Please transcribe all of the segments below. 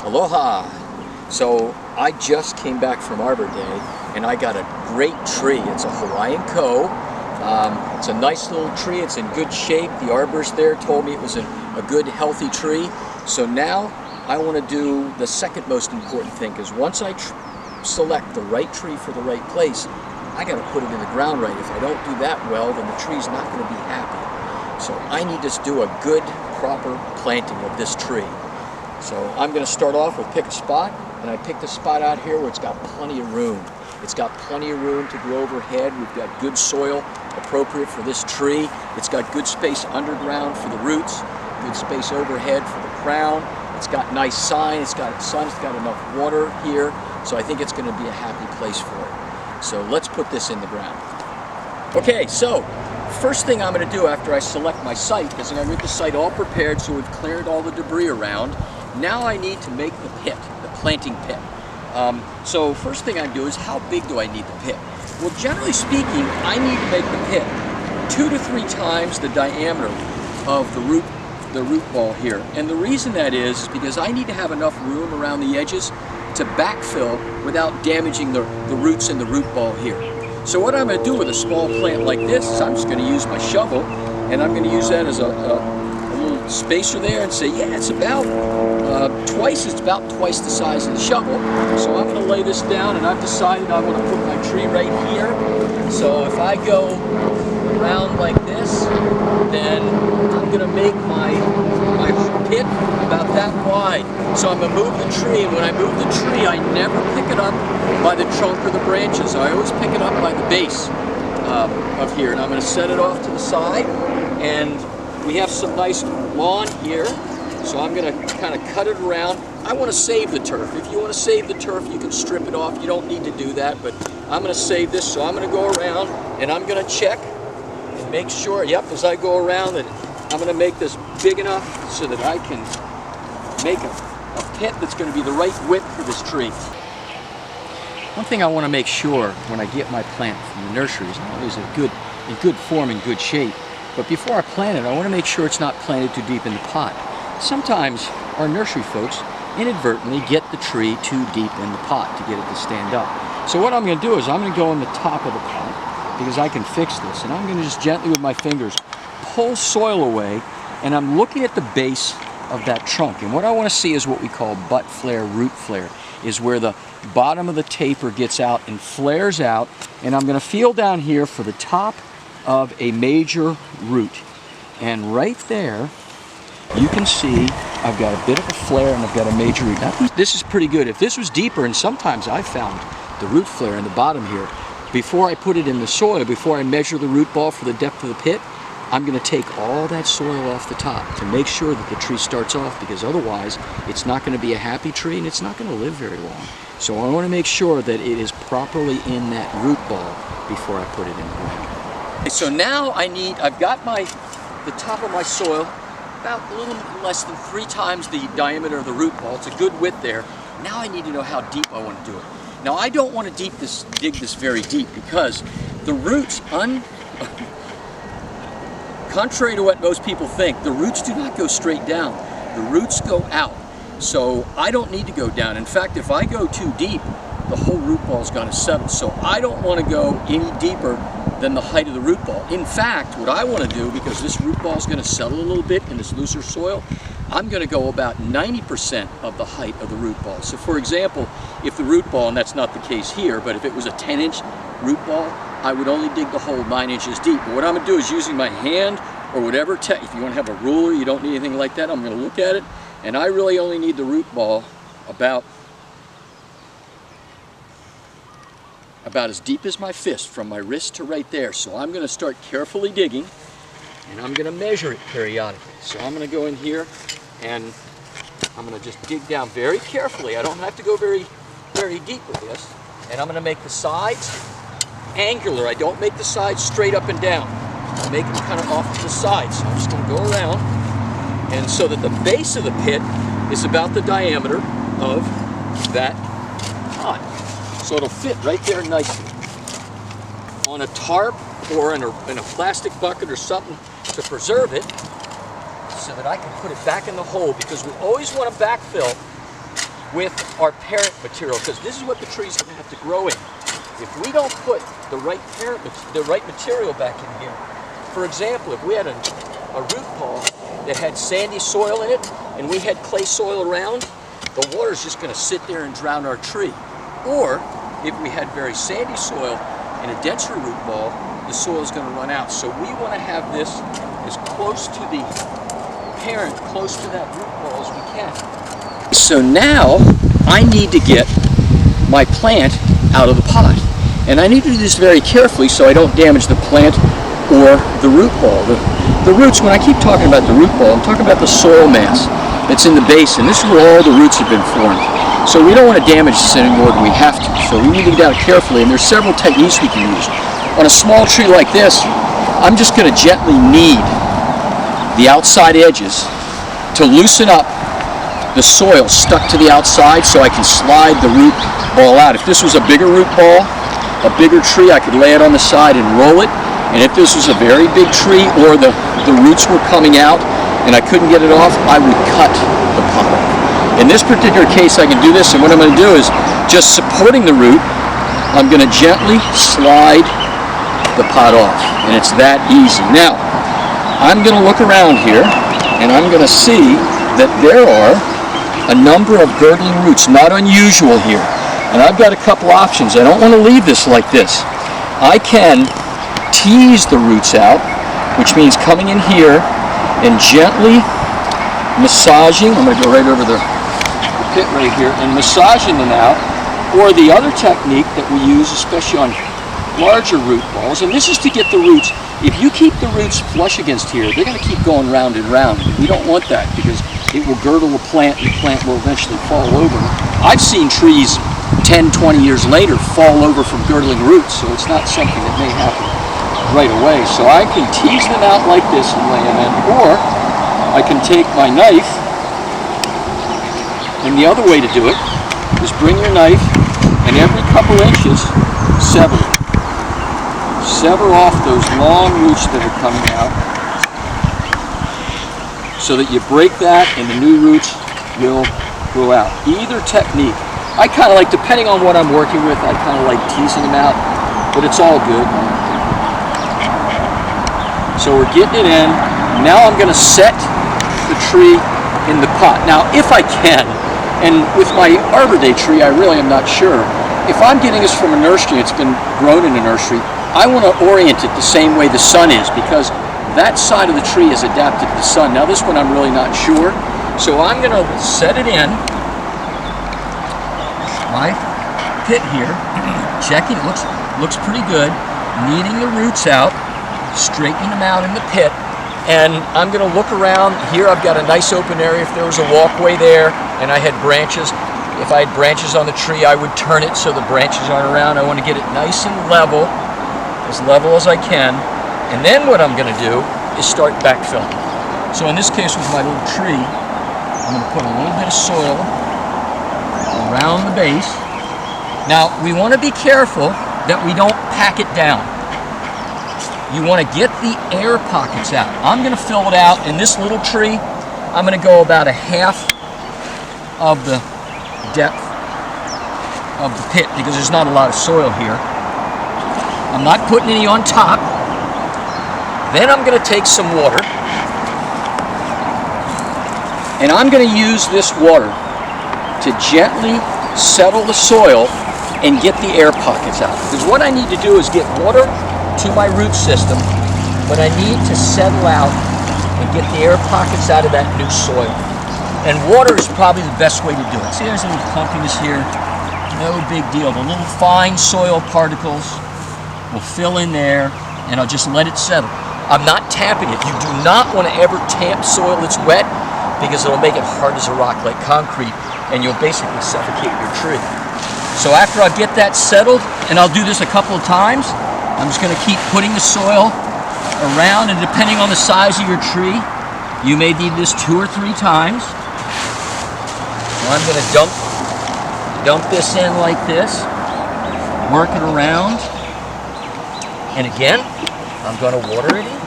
Aloha! So I just came back from Arbor Day and I got a great tree. It's a Hawaiian Ko. It's a nice little tree. It's in good shape. The arborist there told me it was a good, healthy tree. So now I want to do the second most important thing, because once I select the right tree for the right place, I got to put it in the ground right. If I don't do that well, then the tree's not going to be happy. So I need to do a good, proper planting of this tree. So I'm going to start off with pick a spot, and I picked a spot out here where it's got plenty of room. It's got plenty of room to grow overhead. We've got good soil appropriate for this tree. It's got good space underground for the roots, good space overhead for the crown. It's got nice sun, it's got enough water here, so I think it's going to be a happy place for it. So let's put this in the ground. Okay, so first thing I'm going to do after I select my site, because I got the site all prepared, so we've cleared all the debris around. Now I need to make the pit, the planting pit. So first thing I do is, how big do I need the pit? Well, generally speaking, I need to make the pit 2 to 3 times the diameter of the root ball here. And the reason that is because I need to have enough room around the edges to backfill without damaging the roots in the root ball here. So what I'm going to do with a small plant like this is I'm just going to use my shovel, and I'm going to use that as a little spacer there and say, yeah, it's about twice the size of the shovel. So I'm going to lay this down, and I've decided I want to put my tree right here. So if I go around like this, then I'm going to make my pit about that wide. So I'm going to move the tree, and when I move the tree, I never pick it up by the trunk or the branches. I always pick it up by the base of here, and I'm going to set it off to the side. And we have some nice lawn here, so I'm going to kind of cut it around. I want to save the turf. If you want to save the turf, you can strip it off. You don't need to do that, but I'm going to save this, so I'm going to go around and I'm going to check and make sure, yep, as I go around, that I'm going to make this big enough so that I can make a pit that's going to be the right width for this tree. One thing I want to make sure when I get my plant from the nursery is not only is it in good form and good shape, but before I plant it, I want to make sure it's not planted too deep in the pot. Sometimes our nursery folks inadvertently get the tree too deep in the pot to get it to stand up. So what I'm going to do is I'm going to go in the top of the pot, because I can fix this, and I'm going to just gently with my fingers pull soil away, and I'm looking at the base of that trunk. And what I want to see is what we call butt flare, root flare, is where the bottom of the taper gets out and flares out, and I'm going to feel down here for the top of a major root. And right there, you can see I've got a bit of a flare and I've got a major root. Now, this is pretty good. If this was deeper, and sometimes I've found the root flare in the bottom here, before I put it in the soil, before I measure the root ball for the depth of the pit, I'm going to take all that soil off the top to make sure that the tree starts off, because otherwise it's not going to be a happy tree and it's not going to live very long. So I want to make sure that it is properly in that root ball before I put it in the ground. So now I've got the top of my soil about a little less than 3 times the diameter of the root ball. It's a good width there. Now I need to know how deep I want to do it. Now I don't want to dig this very deep, because the roots, contrary to what most people think, the roots do not go straight down. The roots go out. So I don't need to go down. In fact, if I go too deep, the whole root ball is going to settle. So I don't want to go any deeper than the height of the root ball. In fact, what I want to do, because this root ball is going to settle a little bit in this looser soil, I'm going to go about 90% of the height of the root ball. So for example, if the root ball, and that's not the case here, but if it was a 10-inch root ball, I would only dig the hole 9 inches deep. But what I'm going to do is, using my hand or whatever, if you want to have a ruler, you don't need anything like that, I'm going to look at it, and I really only need the root ball about as deep as my fist, from my wrist to right there. So I'm going to start carefully digging, and I'm going to measure it periodically. So I'm going to go in here and I'm going to just dig down very carefully. I don't have to go very, very deep with this. And I'm going to make the sides angular. I don't make the sides straight up and down. I make them kind of off to the side. So I'm just going to go around, and so that the base of the pit is about the diameter of that pot. So it'll fit right there nicely. On a tarp or in a plastic bucket or something to preserve it, so that I can put it back in the hole, because we always want to backfill with our parent material, because this is what the tree's going to have to grow in. If we don't put the right material back in here, for example, if we had a root ball that had sandy soil in it and we had clay soil around, the water's just going to sit there and drown our tree. Or if we had very sandy soil and a denser root ball, the soil is going to run out. So we want to have this as close to the parent, close to that root ball as we can. So now I need to get my plant out of the pot. And I need to do this very carefully so I don't damage the plant or the root ball. The roots, when I keep talking about the root ball, I'm talking about the soil mass that's in the base, and this is where all the roots have been formed. So we don't want to damage this any more than we have to. So we need to get out carefully, and there's several techniques we can use. On a small tree like this, I'm just going to gently knead the outside edges to loosen up the soil stuck to the outside so I can slide the root ball out. If this was a bigger root ball, a bigger tree, I could lay it on the side and roll it. And if this was a very big tree or the roots were coming out and I couldn't get it off, I would cut the pot off. In this particular case, I can do this, and what I'm going to do is, just supporting the root, I'm going to gently slide the pot off, and it's that easy. Now, I'm going to look around here, and I'm going to see that there are a number of girdling roots, not unusual here. And I've got a couple options. I don't want to leave this like this. I can tease the roots out, which means coming in here and gently massaging. I'm going to go right over the pit right here and massaging them out. Or the other technique that we use, especially on larger root balls, and this is to get the roots, if you keep the roots flush against here, they're going to keep going round and round. We don't want that because it will girdle the plant and the plant will eventually fall over. I've seen trees 10, 20 years later fall over from girdling roots, so it's not something that may happen right away. So I can tease them out like this and lay them in, or I can take my knife, and the other way to do it is bring your knife and every couple inches sever it. Sever off those long roots that are coming out so that you break that and the new roots will grow out. Either technique. I kind of like, depending on what I'm working with, I kind of like teasing them out, but it's all good. So we're getting it in. Now I'm going to set the tree in the pot. Now, if I can, and with my Arbor Day tree, I really am not sure. If I'm getting this from a nursery, it's been grown in a nursery, I want to orient it the same way the sun is, because that side of the tree is adapted to the sun. Now this one I'm really not sure. So I'm going to set it in my pit here, checking, it looks pretty good, kneading the roots out, straightening them out in the pit, and I'm going to look around. Here I've got a nice open area. If there was a walkway there and I had branches, if I had branches on the tree, I would turn it so the branches aren't around. I want to get it nice and level as I can. And then what I'm going to do is start backfilling. So in this case with my little tree, I'm going to put a little bit of soil around the base. Now we want to be careful that we don't pack it down. You want to get the air pockets out. I'm going to fill it out in this little tree. I'm going to go about a half of the depth of the pit because there's not a lot of soil here. I'm not putting any on top. Then I'm going to take some water, and I'm going to use this water to gently settle the soil and get the air pockets out. Because what I need to do is get water to my root system, but I need to settle out and get the air pockets out of that new soil. And water is probably the best way to do it. See, there's a little clumpiness here. No big deal. The little fine soil particles will fill in there, and I'll just let it settle. I'm not tamping it. You do not want to ever tamp soil that's wet because it'll make it hard as a rock like concrete, and you'll basically suffocate your tree. So after I get that settled, and I'll do this a couple of times, I'm just going to keep putting the soil around, and depending on the size of your tree, you may need this 2 or 3 times. So I'm going to dump this in like this, work it around, and again, I'm going to water it in.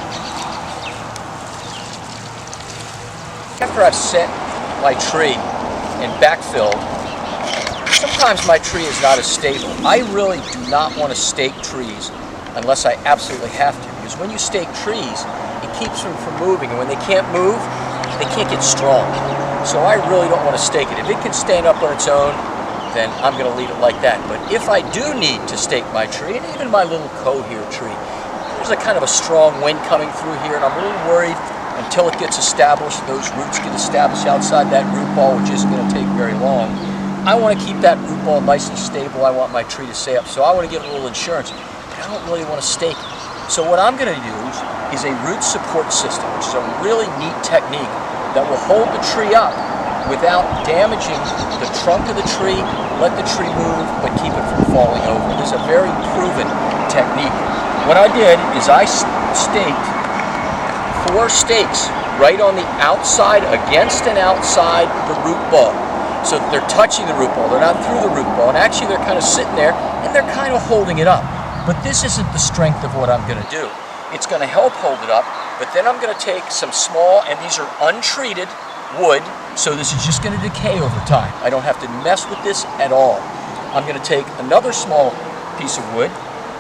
After I've set my tree and backfilled, sometimes my tree is not as stable. I really do not want to stake trees unless I absolutely have to, because when you stake trees, it keeps them from moving, and when they can't move, they can't get strong. So I really don't want to stake it. If it can stand up on its own, then I'm going to leave it like that. But if I do need to stake my tree, and even my little cohere tree, there's a kind of a strong wind coming through here, and I'm a little worried until it gets established, those roots get established outside that root ball, which isn't going to take very long. I want to keep that root ball nice and stable. I want my tree to stay up, so I want to give it a little insurance, but I don't really want to stake it. So what I'm going to use is a root support system, which is a really neat technique that will hold the tree up without damaging the trunk of the tree, let the tree move, but keep it from falling over. This is a very proven technique. What I did is I staked 4 stakes right on the outside, against and outside the root ball. So that they're touching the root ball, they're not through the root ball, and actually they're kind of sitting there and they're kind of holding it up. But this isn't the strength of what I'm going to do. It's going to help hold it up, but then I'm going to take some small, and these are untreated wood, so this is just going to decay over time. I don't have to mess with this at all. I'm going to take another small piece of wood,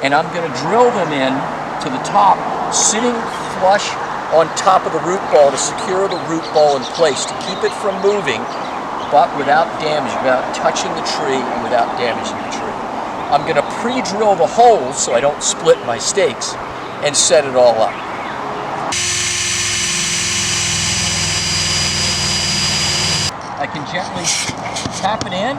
and I'm going to drill them in to the top, sitting flush on top of the root ball to secure the root ball in place, to keep it from moving, but without damage, without touching the tree and without damaging the tree. I'm going to pre-drill the holes so I don't split my stakes and set it all up. I can gently tap it in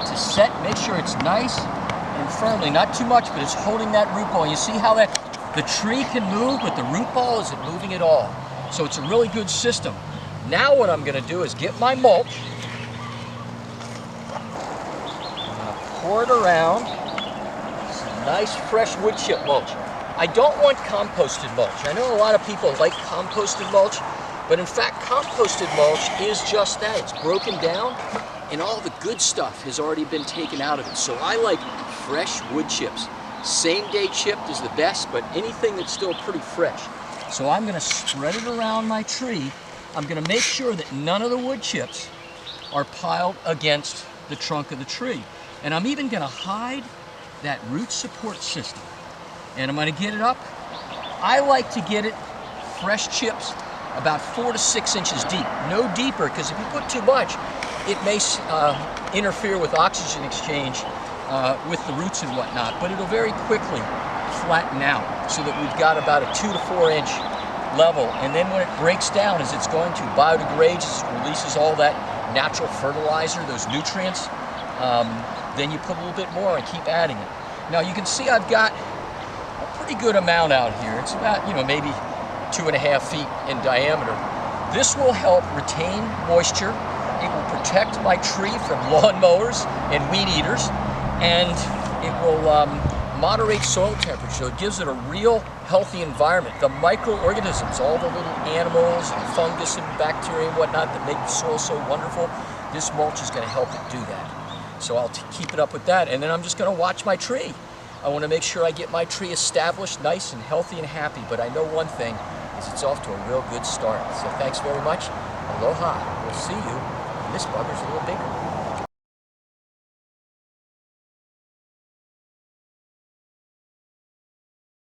to set, make sure it's nice and firmly, not too much, but it's holding that root ball. You see how that the tree can move, but the root ball isn't moving at all. So it's a really good system. Now what I'm going to do is get my mulch. I'm going to pour it around. Some nice fresh wood chip mulch. I don't want composted mulch. I know a lot of people like composted mulch, but in fact composted mulch is just that. It's broken down and all the good stuff has already been taken out of it. So I like fresh wood chips. Same day chipped is the best, but anything that's still pretty fresh. So I'm going to spread it around my tree. I'm going to make sure that none of the wood chips are piled against the trunk of the tree. And I'm even going to hide that root support system. And I'm going to get it up. I like to get it fresh chips about 4 to 6 inches deep. No deeper, because if you put too much, it may interfere with oxygen exchange with the roots and whatnot, but it'll very quickly flatten out so that we've got about a 2 to 4 inch level. And then when it breaks down, as it's going to biodegrade, it releases all that natural fertilizer, those nutrients, then you put a little bit more and keep adding it. Now you can see I've got a pretty good amount out here. It's about, maybe 2.5 feet in diameter. This will help retain moisture. It will protect my tree from lawnmowers and weed eaters, and it will moderate soil temperature. So it gives it a real healthy environment. The microorganisms, all the little animals and fungus and bacteria and whatnot that make the soil so wonderful, this mulch is going to help it do that. So I'll keep it up with that, and then I'm just going to watch my tree. I want to make sure I get my tree established nice and healthy and happy, but I know one thing is it's off to a real good start. So thanks very much. Aloha. We'll see you when this bugger's a little bigger.